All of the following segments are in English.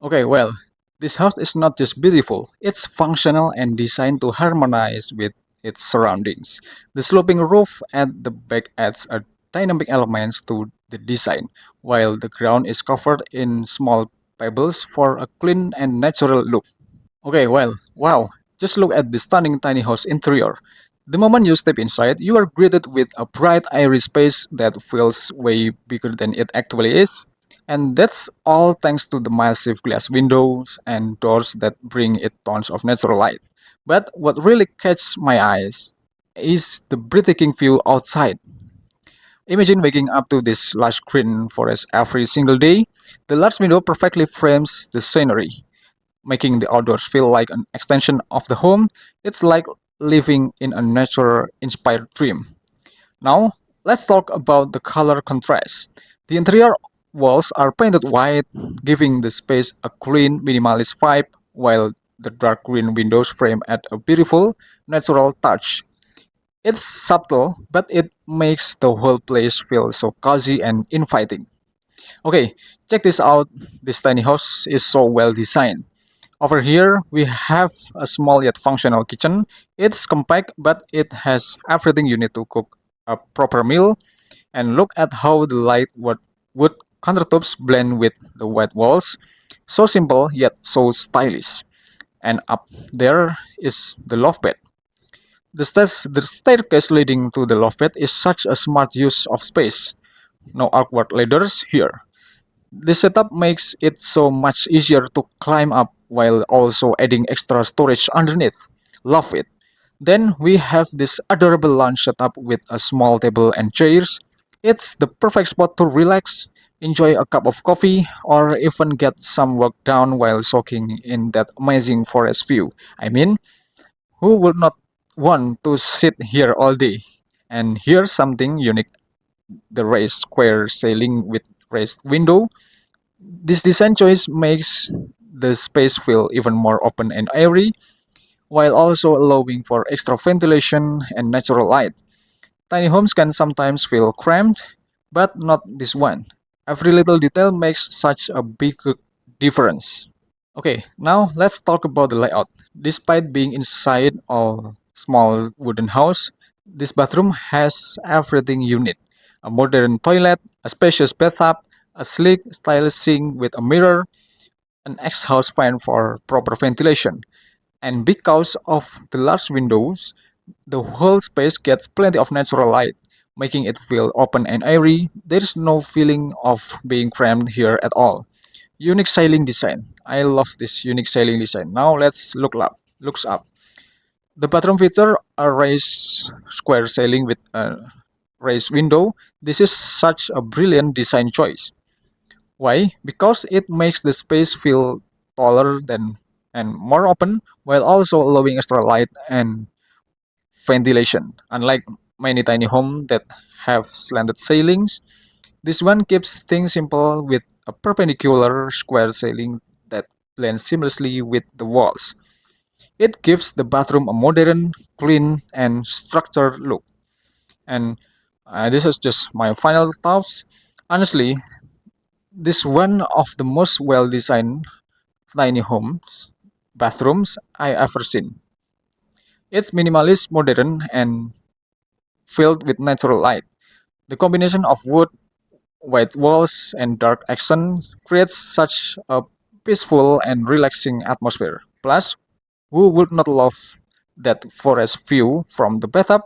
Okay, well, this house is not just beautiful, it's functional and designed to harmonize with its surroundings. The sloping roof at the back adds a dynamic elements to the design, while the ground is covered in small pebbles for a clean and natural look. Okay, well, wow, just look at the stunning tiny house interior. The moment you step inside, you are greeted with a bright, airy space that feels way bigger than it actually is. And that's all thanks to the massive glass windows and doors that bring it tons of natural light. But what really catches my eyes is the breathtaking view outside. Imagine waking up to this lush green forest every single day. The large window perfectly frames the scenery, making the outdoors feel like an extension of the home. It's like living in a nature inspired dream. Now, let's talk about the color contrast. The interior walls are painted white, giving the space a clean, minimalist vibe, while the dark green windows frame add a beautiful, natural touch. It's subtle, but it makes the whole place feel so cozy and inviting. Okay, check this out. This tiny house is so well designed. Over here, we have a small yet functional kitchen. It's compact, but it has everything you need to cook a proper meal. And look at how the light wood countertops blend with the white walls. So simple, yet so stylish. And up there is the loft bed. The staircase leading to the loft bed is such a smart use of space. No awkward ladders here. This setup makes it so much easier to climb up while also adding extra storage underneath. Love it. Then we have this adorable lounge setup with a small table and chairs. It's the perfect spot to relax, enjoy a cup of coffee, or even get some work done while soaking in that amazing forest view. I mean, who would not want to sit here all day? And here's something unique, the raised square ceiling with raised window. This design choice makes the space feel even more open and airy, while also allowing for extra ventilation and natural light. Tiny homes can sometimes feel cramped, but not this one. Every little detail makes such a big difference. Okay, now let's talk about the layout. Despite being inside a small wooden house, this bathroom has everything you need: a modern toilet, a spacious bathtub, a sleek, stylish sink with a mirror, an exhaust fan for proper ventilation. And because of the large windows, the whole space gets plenty of natural light, making it feel open and airy. There is no feeling of being cramped here at all. Unique ceiling design. I love this unique ceiling design. Now let's look up. Looks up. The bathroom feature a raised square ceiling with a raised window. This is such a brilliant design choice. Why? Because it makes the space feel taller than and more open while also allowing extra light and ventilation. Unlike many tiny homes that have slanted ceilings, this one keeps things simple with a perpendicular square ceiling that blends seamlessly with the walls. It gives the bathroom a modern, clean, and structured look. And this is just my final thoughts. Honestly, this one of the most well-designed tiny homes bathrooms I ever seen. It's minimalist, modern, and filled with natural light. The combination of wood, white walls, and dark accents creates such a peaceful and relaxing atmosphere. Plus, who would not love that forest view from the bathtub?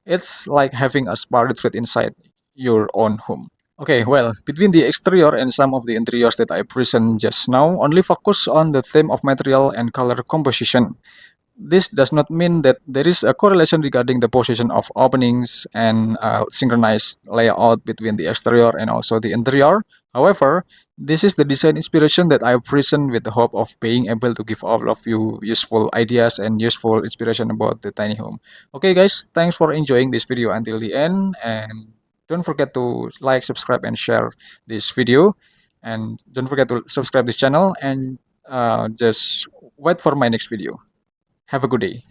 It's like having a spa retreat inside your own home. Okay, well, between the exterior and some of the interiors that I present just now, only focus on the theme of material and color composition. This does not mean that there is a correlation regarding the position of openings and synchronized layout between the exterior and also the interior. However, this is the design inspiration that I've present with the hope of being able to give all of you useful ideas and useful inspiration about the tiny home. Okay, guys, thanks for enjoying this video until the end, and don't forget to like, subscribe, and share this video. And don't forget to subscribe this channel and just wait for my next video. Have a good day.